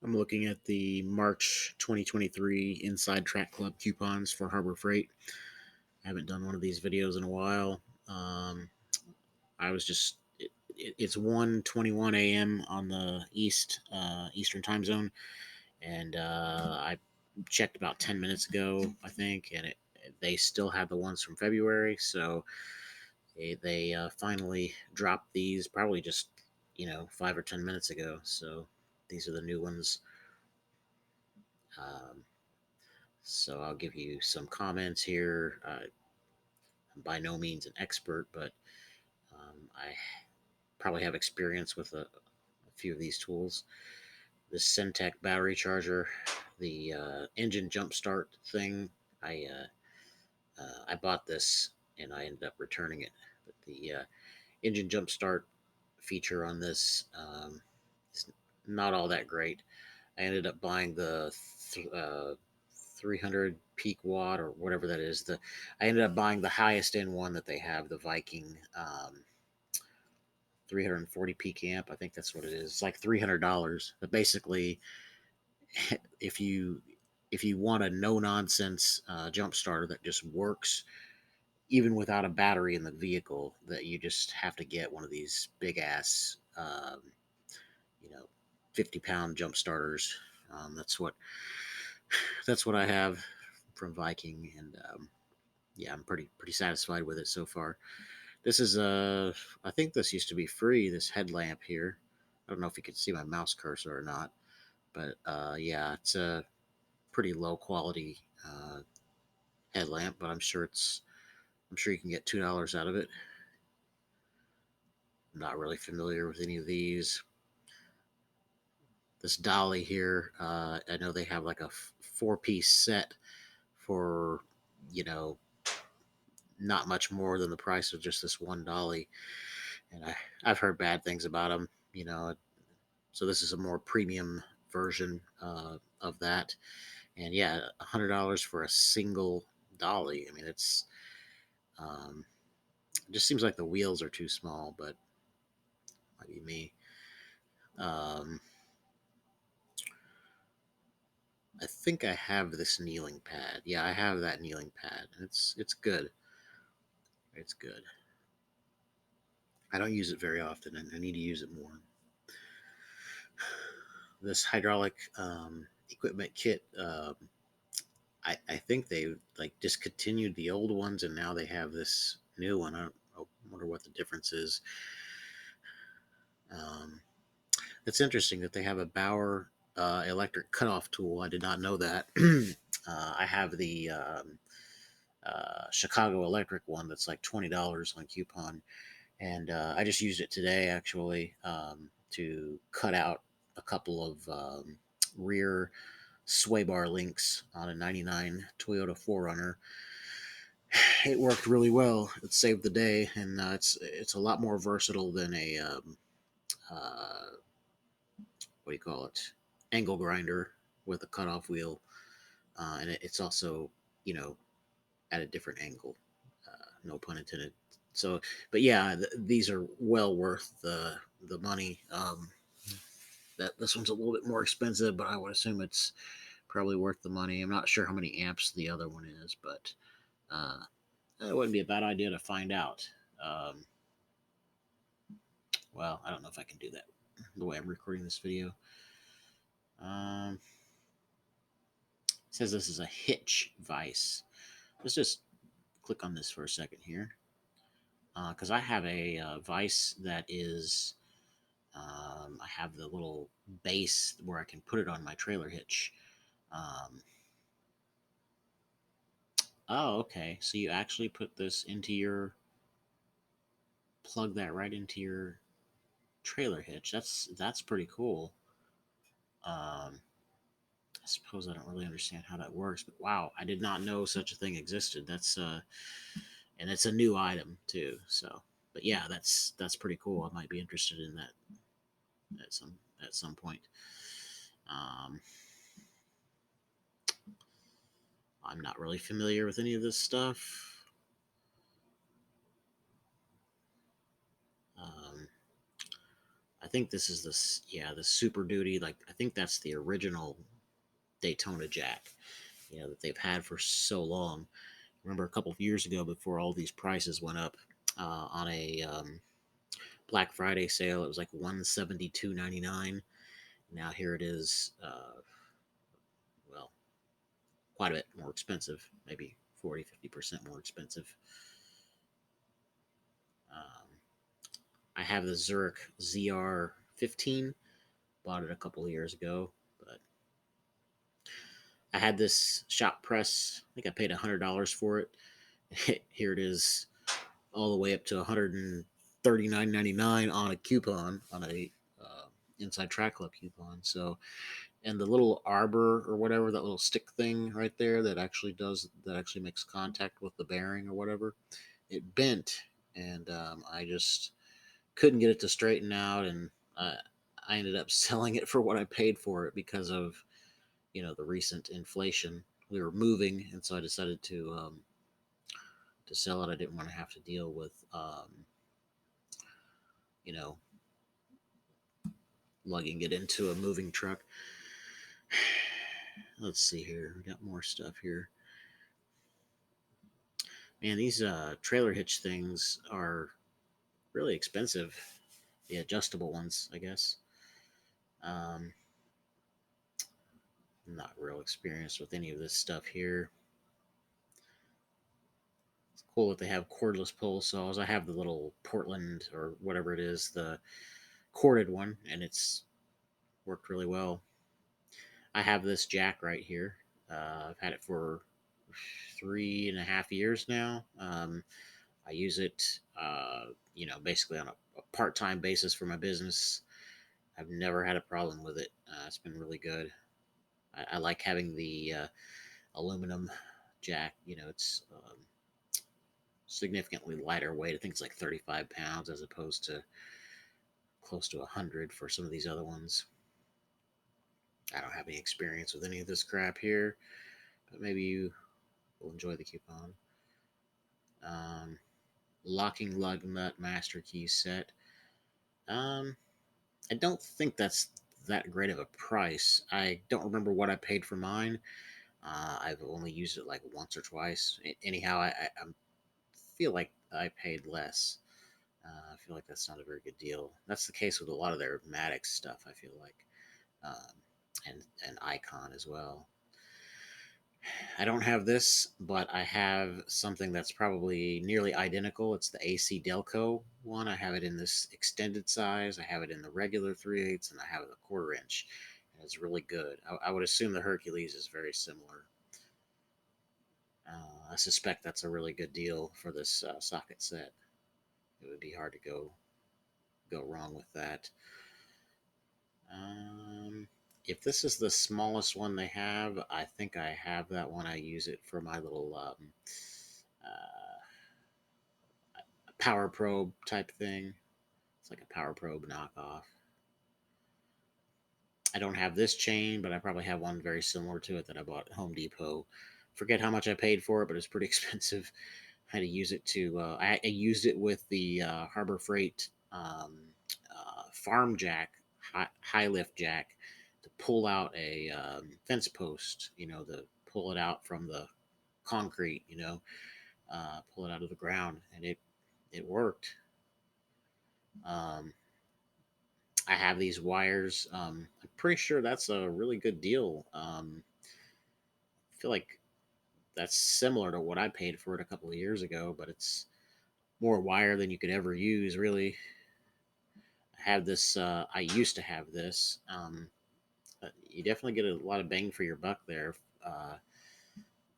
I'm looking at the March 2023 Inside Track Club coupons for Harbor Freight. I haven't done one of these videos in a while. I was just it's 1:21 a.m. on the Eastern time zone, and I checked about 10 minutes ago, I think, and they still have the ones from February. So they finally dropped these probably just 5 or 10 minutes ago. So these are the new ones. Um, So I'll give you some comments here. I'm by no means an expert, but I probably have experience with a few of these tools. The Syntec battery charger, the engine jump start thing. I bought this and I ended up returning it, but the engine jump start feature on this is not all that great. I ended up buying the 300 peak watt or whatever that is. I ended up buying the highest end one that they have, the Viking 340 peak amp. I think that's what it is. It's like $300. But basically, if you if you want a no nonsense jump starter that just works even without a battery in the vehicle, that you just have to get one of these big ass you know 50-pound jump starters. That's what I have from Viking, and yeah, I'm pretty satisfied with it so far. This is I think this used to be free. This headlamp here. I don't know if you can see my mouse cursor or not, but yeah, it's a pretty low quality headlamp, but I'm sure you can get $2 out of it. I'm not really familiar with any of these. This dolly here, I know they have like a four-piece set for you know not much more than the price of just this one dolly, and I've heard bad things about them. So this is a more premium version of that, and yeah, $100 for a single dolly. I mean, um, it just seems like the wheels are too small, but might be me. Um, I think I have this kneeling pad. Yeah, I have that kneeling pad. It's good. It's good. I don't use it very often, and I need to use it more. This hydraulic equipment kit. I think they like discontinued the old ones, and now they have this new one. I wonder what the difference is. Um, it's interesting that they have a Bauer electric cutoff tool. I did not know that. I have the Chicago Electric one that's like $20 on coupon, and I just used it today actually to cut out a couple of rear sway bar links on a '99 Toyota 4Runner. It worked really well. It saved the day, and it's a lot more versatile than a uh, what do you call it, angle grinder with a cutoff wheel, and it's also you know at a different angle. No pun intended. So, but yeah, these are well worth the money. That this one's a little bit more expensive, but I would assume it's probably worth the money. I'm not sure how many amps the other one is, but uh, it wouldn't be a bad idea to find out. Um, well, I don't know if I can do that the way I'm recording this video. Um, it says this is a hitch vise. Let's just click on this for a second here, because I have a vise that is. I have the little base where I can put it on my trailer hitch. Um, oh, okay. So you actually put this into your plug that right into your trailer hitch. That's pretty cool. Um, I suppose I don't really understand how that works, but wow, I did not know such a thing existed. And it's a new item too. So, but yeah, that's pretty cool. I might be interested in that at some point. Um, I'm not really familiar with any of this stuff. Um, I think this is yeah, the Super Duty. Like, I think that's the original Daytona jack, that they've had for so long. Remember a couple of years ago, before all these prices went up, on a Black Friday sale, it was like 172.99. Now here it is, well, quite a bit more expensive, maybe 40-50% more expensive. Um, I have the Zurich ZR15, bought it a couple of years ago, but I had this shop press. I think I paid $100 for it. Here it is, all the way up to 139.99 on a coupon, on a Inside Track Club coupon. So, and the little arbor or whatever, that little stick thing right there that actually makes contact with the bearing or whatever, it bent, and I just couldn't get it to straighten out, and I ended up selling it for what I paid for it because of the recent inflation. We were moving, and so I decided to sell it. I didn't want to have to deal with you know lugging it into a moving truck. Let's see here. We got more stuff here. Man, these trailer hitch things are really expensive. The adjustable ones, I guess. Um, I'm not real experienced with any of this stuff here. It's cool that they have cordless pull saws. I have the little Portland or whatever it is, the corded one, and it's worked really well. I have this jack right here. I've had it for 3.5 years now. I use it, basically on a part-time basis for my business. I've never had a problem with it. It's been really good. I like having the aluminum jack. It's significantly lighter weight. I think it's like 35 pounds as opposed to close to 100 for some of these other ones. I don't have any experience with any of this crap here, but maybe you will enjoy the coupon. Um, Locking lug nut master key set. Um, I don't think that's that great of a price. I don't remember what I paid for mine. I've only used it like once or twice. Anyhow, I feel like I paid less. I feel like that's not a very good deal. That's the case with a lot of their Maddox stuff, I feel like, um, and Icon as well. I don't have this, but I have something that's probably nearly identical. It's the AC Delco one. I have it in this extended size. I have it in the regular 3/8, and I have it the 1/4 inch. And it's really good. I would assume the Hercules is very similar. I suspect that's a really good deal for this socket set. It would be hard to go wrong with that. Um, if this is the smallest one they have, I think I have that one. I use it for my little uh, power probe type thing. It's like a power probe knockoff. I don't have this chain, but I probably have one very similar to it that I bought at Home Depot. Forget how much I paid for it, but it's pretty expensive. I had to use it to. I used it with the Harbor Freight farm jack, high lift jack, to pull out a fence post. To pull it out from the concrete. Pull it out of the ground, and it worked. Um, I have these wires. I'm pretty sure that's a really good deal. I feel like that's similar to what I paid for it a couple of years ago, but it's more wire than you could ever use, really. I have this. I used to have this. You definitely get a lot of bang for your buck there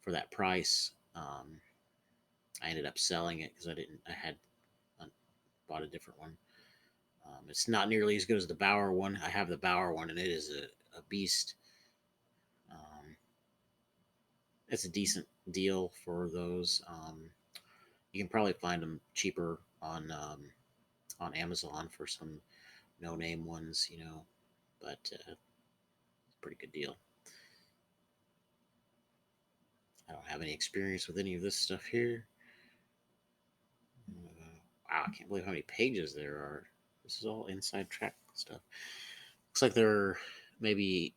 for that price. I ended up selling it because I didn't. I had bought a different one. It's not nearly as good as the Bauer one. I have the Bauer one, and it is a beast. Um, it's a decent deal for those. You can probably find them cheaper on Amazon for some no name ones, but it's a pretty good deal. I don't have any experience with any of this stuff here. Wow, I can't believe how many pages there are. This is all Inside Track stuff. Looks like they're maybe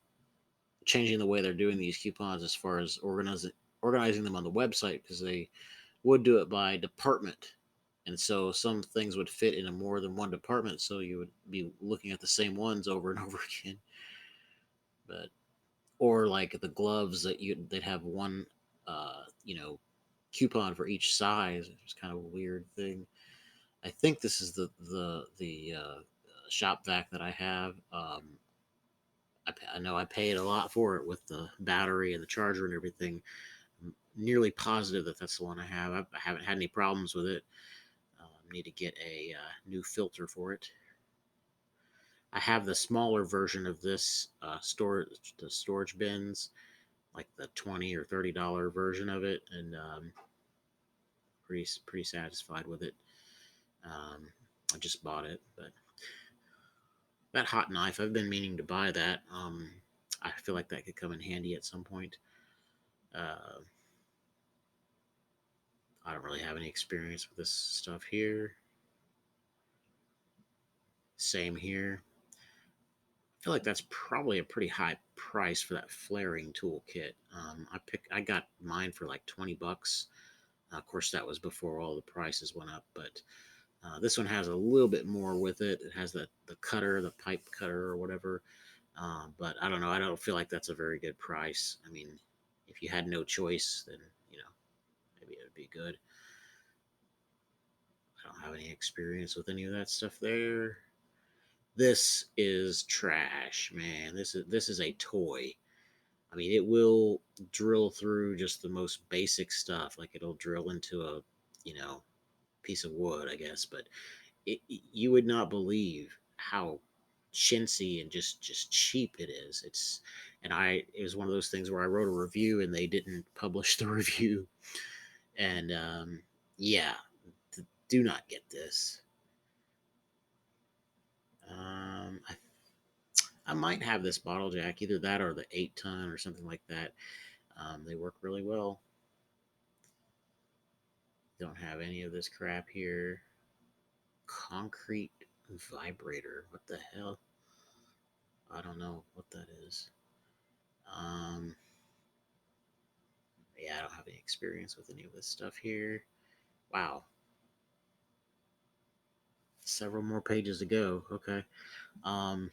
changing the way they're doing these coupons as far as organizing them on the website, because they would do it by department. And so some things would fit into more than one department, so you would be looking at the same ones over and over again. But or like the gloves that they'd have one coupon for each size. It's kind of a weird thing. I think this is the shop vac that I have. I know I paid a lot for it with the battery and the charger and everything. I'm nearly positive that that's the one I have. I haven't had any problems with it. Need to get a new filter for it. I have the smaller version of this the storage bins, like the $20 or $30 version of it, and pretty satisfied with it. I just bought it, but that hot knife, I've been meaning to buy that. I feel like that could come in handy at some point. Uh, I don't really have any experience with this stuff here. Same here. I feel like that's probably a pretty high price for that flaring toolkit. I got mine for like $20. Of course, that was before all the prices went up, but this one has a little bit more with it. It has the cutter, the pipe cutter or whatever. But I don't know. I don't feel like that's a very good price. I mean, if you had no choice, then maybe it would be good. I don't have any experience with any of that stuff there. This is trash, man. This is a toy. I mean, it will drill through just the most basic stuff. Like it'll drill into a, you know, piece of wood, I guess. But you would not believe how chintzy and just cheap it is. It was one of those things where I wrote a review and they didn't publish the review. And yeah, do not get this. I might have this bottle jack, either that or the 8 ton or something like that. They work really well. Don't have any of this crap here. Concrete vibrator. What the hell? I don't know what that is. Um, yeah, I don't have any experience with any of this stuff here. Wow. Several more pages to go. Okay. Um,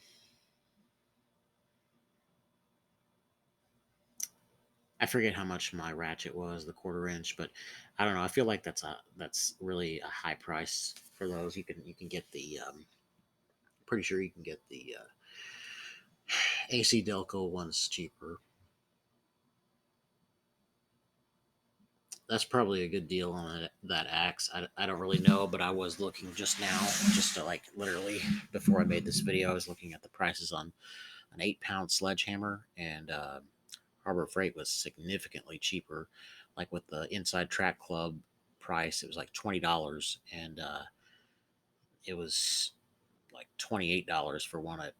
I forget how much my ratchet was, the 1/4 inch, but I don't know. I feel like that's really a high price for those. You can get the pretty sure you can get the AC Delco ones cheaper. That's probably a good deal on that axe. I don't really know, but I was looking just now, just to like literally before I made this video, I was looking at the prices on an 8 pound sledgehammer, and Harbor Freight was significantly cheaper. Like with the Inside Track Club price, it was like $20, and it was like $28 for one at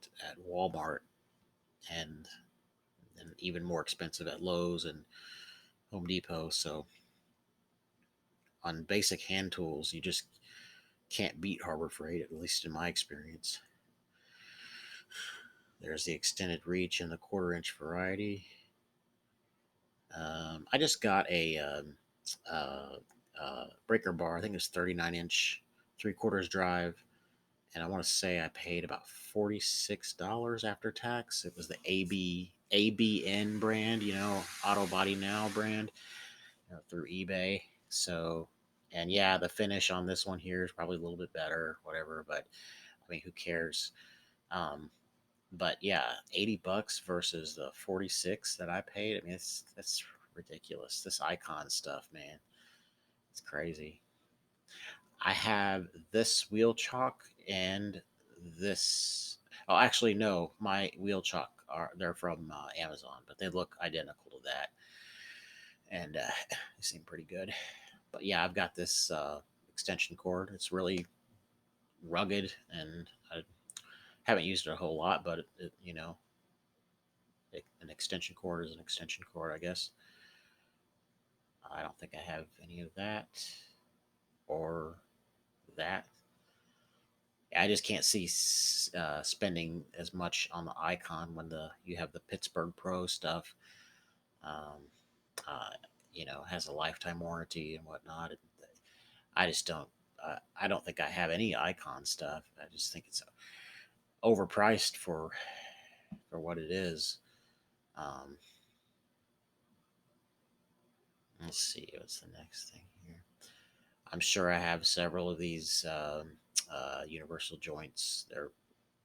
Walmart, and even more expensive at Lowe's and Home Depot. So on basic hand tools, you just can't beat Harbor Freight, at least in my experience. There's the extended reach and the 1/4 inch variety. I just got a uh, breaker bar. I think it's 39 inch, 3/4 drive, and I want to say I paid about $46 after tax. It was the ABN brand, Auto Body Now brand, through eBay. So, and yeah, the finish on this one here is probably a little bit better, whatever. But I mean, who cares? Um, but yeah, $80 versus the 46 that I paid. I mean, that's ridiculous. This icon stuff, man, it's crazy. I have this wheel chalk and this. Oh, actually, no, my wheel chalk they're from Amazon, but they look identical to that, and they seem pretty good. But yeah, I've got this extension cord. It's really rugged, and I haven't used it a whole lot, but an extension cord is an extension cord, I guess. I don't think I have any of that or that. I just can't see spending as much on the icon when the you have the Pittsburgh Pro stuff. Um, uh, has a lifetime warranty and whatnot. I just don't. I don't think I have any icon stuff. I just think it's overpriced for what it is. Um, let's see what's the next thing here. I'm sure I have several of these universal joints. They're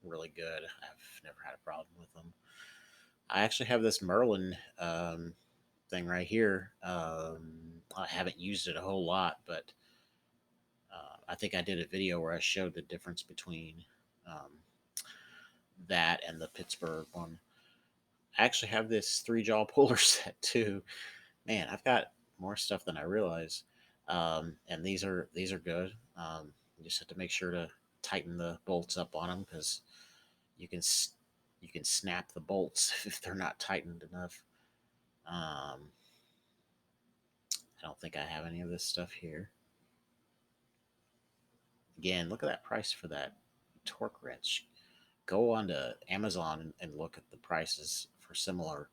really good. I've never had a problem with them. I actually have this Merlin thing right here. I haven't used it a whole lot, but I think I did a video where I showed the difference between um, that and the Pittsburgh one. I actually have this three jaw puller set too. Man, I've got more stuff than I realize. And these are good. You just have to make sure to tighten the bolts up on them because you can you can snap the bolts if they're not tightened enough. Um, I don't think I have any of this stuff here. Again, look at that price for that torque wrench. Go on to Amazon and look at the prices for similar,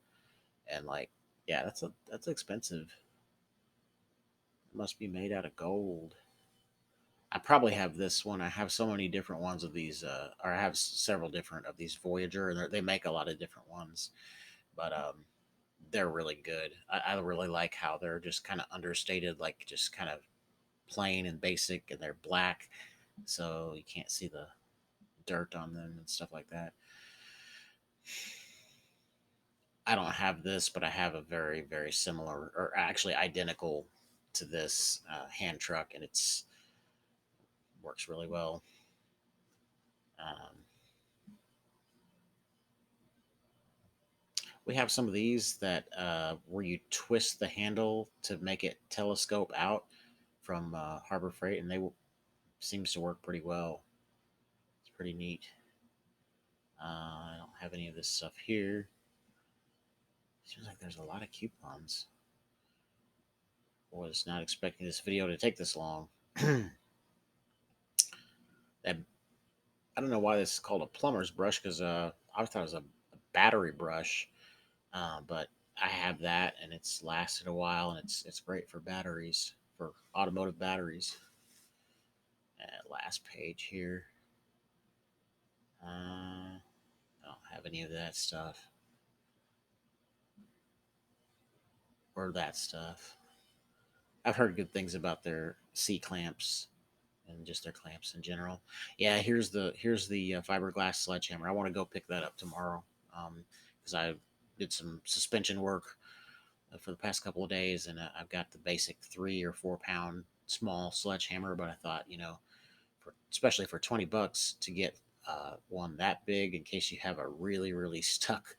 and like, yeah, that's expensive. It must be made out of gold. I probably have this one. I have so many different ones of these, or I have several different of these Voyager, and they make a lot of different ones, but they're really good. I really like how they're just kind of understated, like just kind of plain and basic, and they're black, so you can't see the dirt on them and stuff like that. I don't have this, but I have a very, very similar, or actually identical to this hand truck, and it's works really well. Um, we have some of these that where you twist the handle to make it telescope out from Harbor Freight, and seems to work pretty well. It's pretty neat. I don't have any of this stuff here. Seems like there's a lot of coupons. Was not expecting this video to take this long. that I don't know why this is called a plumber's brush because I thought it was a battery brush, but I have that and it's lasted a while and it's great for batteries for automotive batteries. Last page here. I don't have any of that stuff or that stuff. I've heard good things about their C clamps and just their clamps in general. Yeah, here's the fiberglass sledgehammer. I want to go pick that up tomorrow because I did some suspension work for the past couple of days, and I've got the basic 3 or 4 pound small sledgehammer. But I thought, especially for $20 to get one that big, in case you have a really really stuck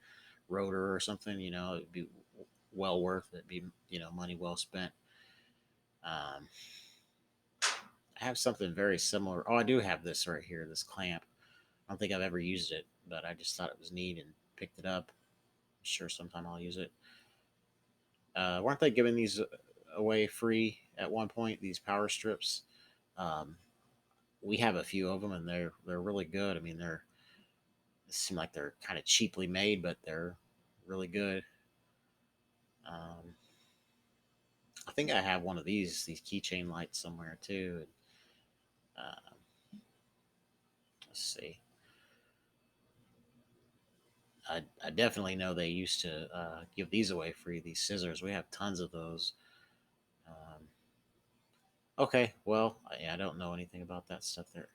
rotor or something, it'd be well worth it. Be money well spent. Um, I have something very similar. Oh, I do have this right here, this clamp. I don't think I've ever used it, but I just thought it was neat and picked it up. I'm sure sometime I'll use it. Weren't they giving these away free at one point? These power strips. Um, we have a few of them, and they're really good. I mean, they seem like they're kind of cheaply made, but they're really good. Um, I think I have one of these keychain lights somewhere too. Uh, let's see. I definitely know they used to give these away free. These scissors, we have tons of those. Um, okay, well, I don't know anything about that stuff there.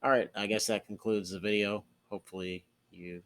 All right, I guess that concludes the video. Hopefully, you